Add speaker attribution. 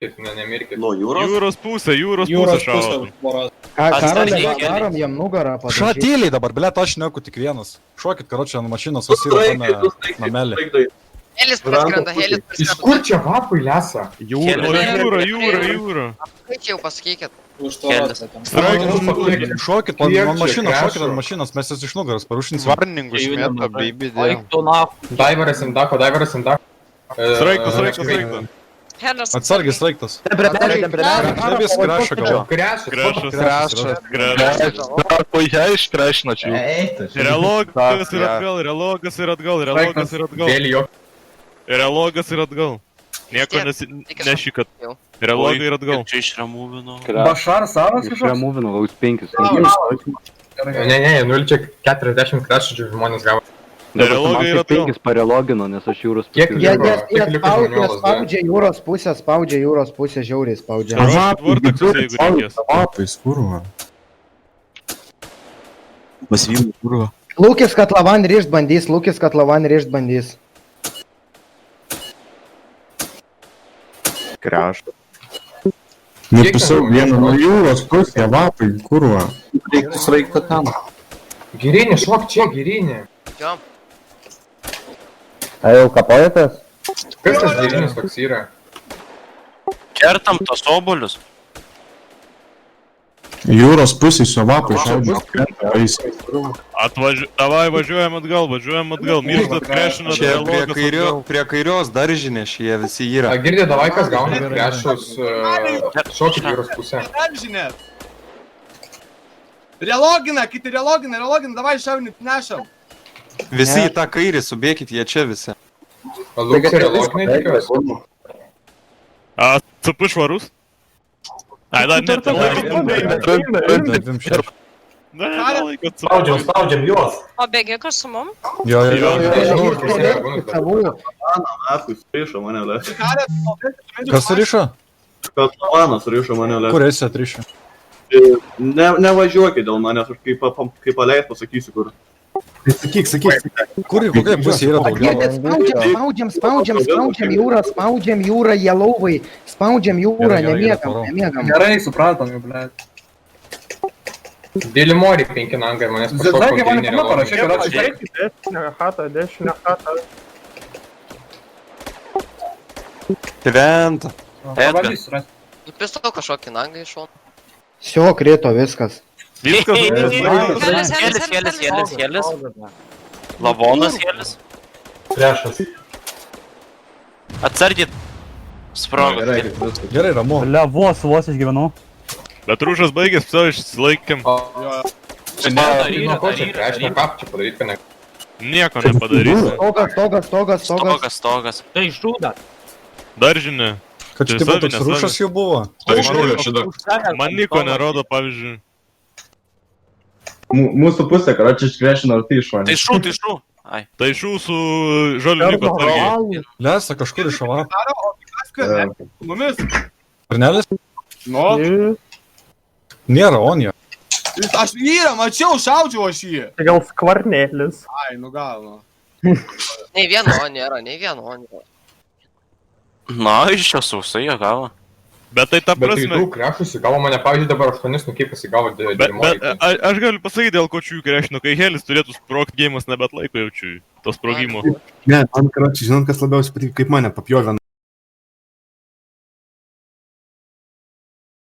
Speaker 1: Nemirkit.
Speaker 2: Nuo jūros?
Speaker 3: Jūros pusė šaudo.
Speaker 4: Karolė, varom jam nugarą padažyti.
Speaker 5: Šatyliai dabar, blėt, aš neku tik vienas. Šokit, karočią, ant mašinos susirūpame namelį.
Speaker 6: Helis praskrenda, Helis
Speaker 1: Iš
Speaker 6: praskrenda.
Speaker 1: kur čia vapai lesa?
Speaker 3: Jūra.
Speaker 6: Kaip jau pasakykit?
Speaker 5: Šokit ant mašinos, mes jas iš nugaras parušinsim.
Speaker 7: Varningus mėto, baby, dėl.
Speaker 1: Daivaras imdako.
Speaker 3: Sraigtas.
Speaker 6: Helis.
Speaker 5: Atsargiai sraigtas. Nebės krašą gal.
Speaker 3: Krešas.
Speaker 7: Puikiai iškrešinačiau.
Speaker 3: Relogas ir atgal. Nieko nešikat. Relogai ir atgal.
Speaker 2: Čia išremūvino.
Speaker 8: Bašar savas kažkoks?
Speaker 9: Išremūvino, gaus 5.
Speaker 1: Ne, 0,40 kraščių žmonės gavo.
Speaker 3: Relogai ir atgal.
Speaker 9: 5 parelogino, nes aš jūros
Speaker 1: Kiek
Speaker 9: pusė.
Speaker 4: Jie spaudžia jūros pusę, žiauriai spaudžia.
Speaker 3: Vorteksas, jeigu reikės.
Speaker 5: Papais, kurva.
Speaker 2: Pasivimų, kurva.
Speaker 4: Lūkis, kad lavan ryžt bandys.
Speaker 8: Krešas.
Speaker 1: Nepusau
Speaker 5: Viena nuo jūros pusė, vapai, kurva.
Speaker 2: Reiktų sraigtą ten.
Speaker 1: Girinė, šok čia, girinė.
Speaker 6: Jo.
Speaker 4: Ar jau kapojatės?
Speaker 1: Kas tas girinis toks yra?
Speaker 2: Kertam tos obuolius.
Speaker 5: Jūros pusė su vapai šaudžiu.
Speaker 3: Davai, važiuojam atgal. Mirštat, krešinat,
Speaker 7: Čia
Speaker 3: relogas.
Speaker 7: prie kairios daržinė šie visi yra.
Speaker 1: Girdė, davai kas gauna krešus šokit jūros pusę.
Speaker 8: Relogina, kiti relogina, davai šaunit, nešam.
Speaker 7: Visi į tą kairį subėkit, jie čia visi.
Speaker 1: Lūks ir reloginai tikiuosi.
Speaker 3: CP švarus? Ai, dar net.
Speaker 2: Spaudžiam juos.
Speaker 6: O bėgikas su mum?
Speaker 5: Jo.
Speaker 2: Rišo mane, le.
Speaker 5: Kas surišo?
Speaker 2: Katlanas rišo mane, le.
Speaker 5: Kur esi atrišo?
Speaker 2: Nevažiuokit dėl manęs, aš kai paleis pasakysiu kur.
Speaker 5: Sakyk. Kur ir kokia pusė yra daugiau?
Speaker 4: Spaudžiam jūrą, jie lauvai. Spaudžiam jūrą, nemiegam.
Speaker 8: Gerai, supratom, jau, ble.
Speaker 1: Dėlį morį 5 nangai, manęs pašoko
Speaker 8: Zagai, man
Speaker 1: girinė
Speaker 8: nepama parašė,
Speaker 1: reloginė.
Speaker 8: dešinę chatą.
Speaker 7: Tventa.
Speaker 8: Pabandys surast.
Speaker 6: Pistau kažkokį nangą iš šono.
Speaker 4: Sio, krito viskas.
Speaker 2: Helis. Lavonas helis.
Speaker 1: Krešas.
Speaker 2: Atsargit. Sprogo.
Speaker 5: Gerai, ramu.
Speaker 8: Ble, vos išgyvenau.
Speaker 3: Bet rūšas baigės, savo išsilaikėm.
Speaker 1: Nuo ko čia krešinę kapčią padaryt, kad ne...
Speaker 3: Nieko nepadarysi.
Speaker 4: Stogas.
Speaker 2: Tai žūda.
Speaker 3: Daržinė.
Speaker 5: Kad čia tipo toks rūšas jau buvo.
Speaker 3: Man nieko nerodo, pavyzdžiui.
Speaker 8: Mūsų pusė, karoči, iškrešino ar tai išvanė.
Speaker 2: Tai šų. Ai.
Speaker 3: Tai šų su žoliniku atsargiai.
Speaker 5: Lesa kažkur iš šava.
Speaker 8: Mumis.
Speaker 5: Arnelis?
Speaker 8: Nu.
Speaker 5: Nėra, on jo.
Speaker 8: Aš vyrą, mačiau, šaudžiau aš jį.
Speaker 4: Gal skvarnėlis.
Speaker 8: Ai, nu gal, nu.
Speaker 6: Nei vieno nėra.
Speaker 2: Na, iš čia sausai jie gavo.
Speaker 3: Bet tai ta
Speaker 1: Bet tai
Speaker 3: prasme.
Speaker 1: daug krešus įgavo, mane pavyzdžiui dabar 8 nukipas įgavo dėlį
Speaker 3: Bet
Speaker 1: morį.
Speaker 3: aš galiu pasakyti, dėl ko čių krešino, kai Helis turėtų sprogt gėjimas, nebet laiko jaučiu to sprogimo.
Speaker 10: Ne, man, karoči, žinot, kas labiausiai patiko, kaip mane papjovė